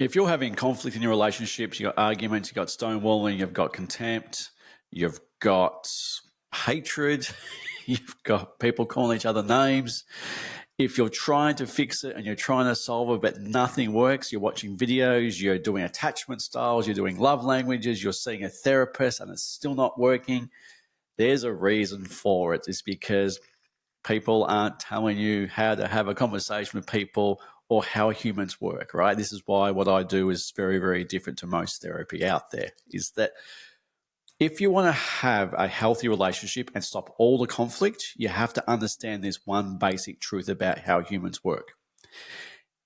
If you're having conflict in your relationships, you've got arguments, you've got stonewalling, you've got contempt, you've got hatred, you've got people calling each other names. If you're trying to fix it and you're trying to solve it, but nothing works, you're watching videos, you're doing attachment styles, you're doing love languages, you're seeing a therapist and it's still not working, there's a reason for it. It's because people aren't telling you how to have a conversation with people or how humans work, right? This is why what I do is very, very different to most therapy out there, is that if you want to have a healthy relationship and stop all the conflict, you have to understand this one basic truth about how humans work.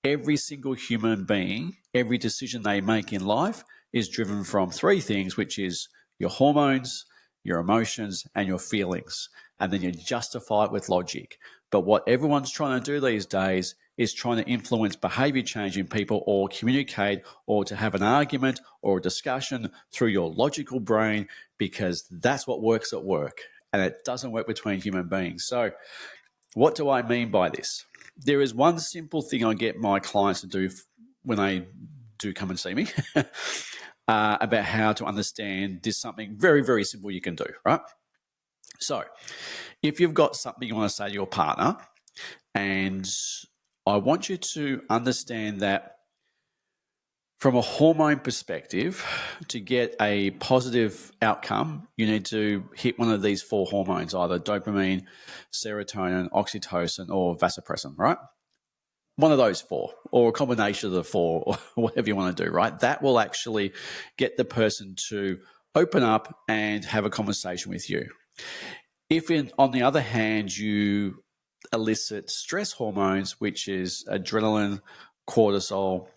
Every single human being, every decision they make in life is driven from three things, which is your hormones, your emotions, and your feelings. And then you justify it with logic. But what everyone's trying to do these days is trying to influence behavior change in people or communicate or to have an argument or a discussion through your logical brain, because that's what works at work and it doesn't work between human beings. So what do I mean by this? There is one simple thing I get my clients to do when they do come and see me about how to understand this, something very, very simple you can do, right? So if you've got something you want to say to your partner, and I want you to understand that from a hormone perspective, to get a positive outcome, you need to hit one of these four hormones, either dopamine, serotonin, oxytocin, or vasopressin, right? One of those four, or a combination of the four, or whatever you want to do, right? That will actually get the person to open up and have a conversation with you. If, on the other hand, you elicit stress hormones, which is adrenaline, cortisol,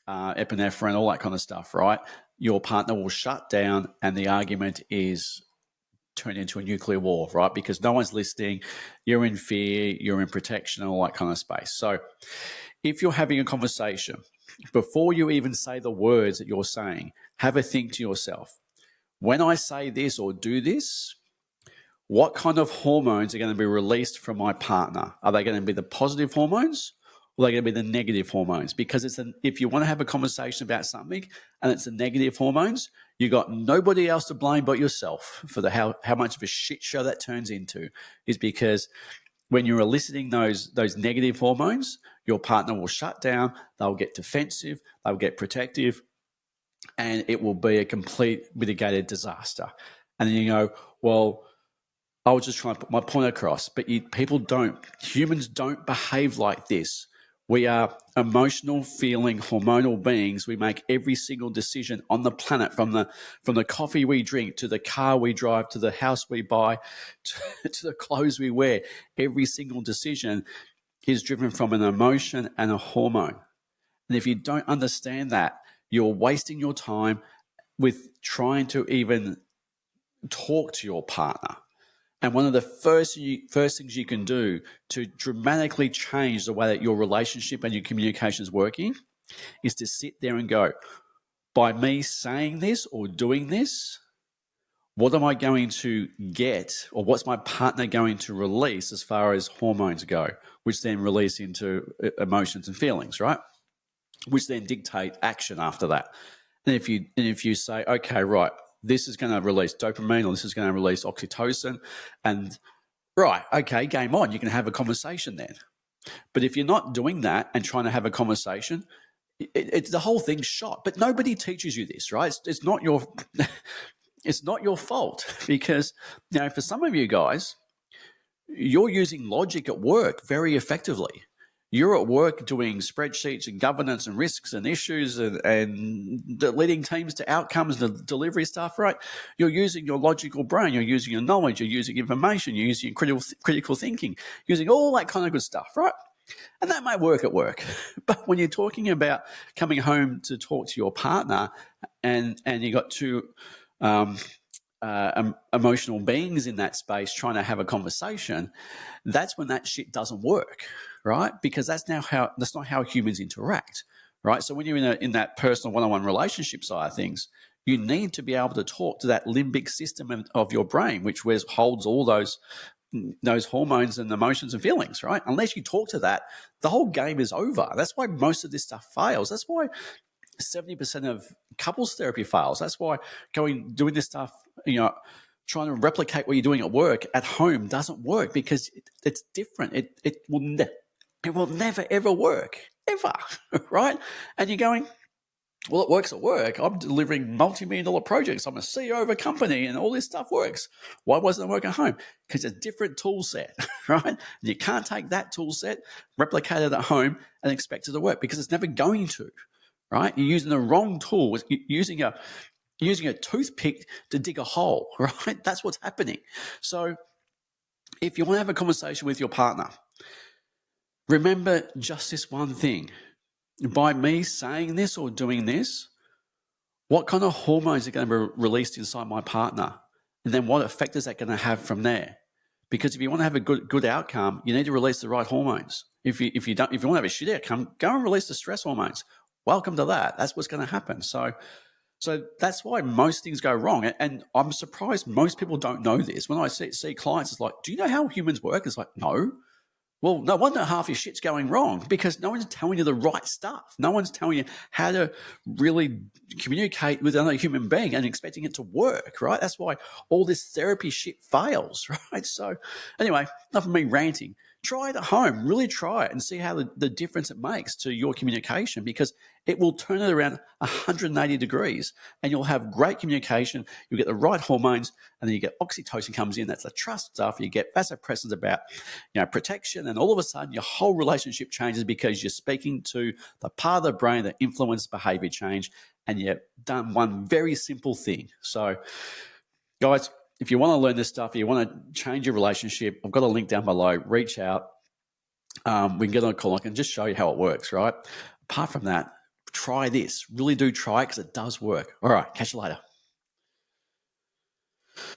epinephrine, all that kind of stuff, right? Your partner will shut down and the argument is turned into a nuclear war, right? Because no one's listening, you're in fear, you're in protection, all that kind of space. So if you're having a conversation, before you even say the words that you're saying, have a think to yourself, when I say this or do this, what kind of hormones are going to be released from my partner? Are they going to be the positive hormones or are they going to be the negative hormones? Because if you want to have a conversation about something and it's the negative hormones, you got nobody else to blame but yourself for how much of a shit show that turns into, is because when you're eliciting those negative hormones, your partner will shut down, they'll get defensive, they'll get protective, and it will be a complete mitigated disaster. And then you go, well, I was just trying to put my point across, but humans don't behave like this. We are emotional, feeling, hormonal beings. We make every single decision on the planet, from the coffee we drink, to the car we drive, to the house we buy, to the clothes we wear. Every single decision is driven from an emotion and a hormone. And if you don't understand that, you're wasting your time with trying to even talk to your partner. And one of the first things you can do to dramatically change the way that your relationship and your communication is working is to sit there and go, by me saying this or doing this, what am I going to get, or what's my partner going to release as far as hormones go, which then release into emotions and feelings, right? Which then dictate action after that. And if you say, okay, right, this is going to release dopamine or this is going to release oxytocin, and right, okay, game on, you can have a conversation then. But if you're not doing that and trying to have a conversation, it's the whole thing's shot. But nobody teaches you this, right? It's not your it's not your fault, because for some of you guys, you're using logic at work very effectively. You're at work doing spreadsheets and governance and risks and issues and leading teams to outcomes and delivery stuff, right? You're using your logical brain. You're using your knowledge. You're using information. You're using critical thinking, using all that kind of good stuff, right? And that might work at work. But when you're talking about coming home to talk to your partner and you got two emotional beings in that space trying to have a conversation, that's when that shit doesn't work, right? Because that's not how humans interact, right? So when you're in that personal one-on-one relationship side of things, you need to be able to talk to that limbic system of your brain, which holds all those hormones and emotions and feelings, right? Unless you talk to that, the whole game is over. That's why most of this stuff fails. That's why 70% of couples therapy fails. That's why doing this stuff, trying to replicate what you're doing at work at home doesn't work, because it's different. It will never ever work, ever, right? And you're going, well, it works at work. I'm delivering multi-million-dollar projects. I'm a CEO of a company, and all this stuff works. Why wasn't it working at home? Because it's a different tool set, right? And you can't take that tool set, replicate it at home, and expect it to work, because it's never going to, right? You're using the wrong tool. You're using a toothpick to dig a hole, right? That's what's happening. So if you want to have a conversation with your partner, remember just this one thing. By me saying this or doing this, what kind of hormones are going to be released inside my partner? And then what effect is that going to have from there? Because if you want to have a good outcome, you need to release the right hormones. If you want to have a shit outcome, go and release the stress hormones. Welcome to that. That's what's going to happen. So that's why most things go wrong. And I'm surprised most people don't know this. When I see clients, it's like, do you know how humans work? It's like, no. Well, no wonder half your shit's going wrong, because no one's telling you the right stuff. No one's telling you how to really communicate with another human being and expecting it to work, right? That's why all this therapy shit fails, right? So anyway, enough of me ranting. Try it at home. Really try it and see how the difference it makes to your communication, because it will turn it around 180 degrees, and you'll have great communication. You'll get the right hormones, and then you get oxytocin comes in. That's the trust stuff. You get vasopressin about, protection, and all of a sudden your whole relationship changes, because you're speaking to the part of the brain that influences behavior change, and you've done one very simple thing. So, guys, if you want to learn this stuff, you want to change your relationship, I've got a link down below. Reach out. We can get on a call. I can just show you how it works, right? Apart from that, try this. Really do try it, because it does work. All right, catch you later.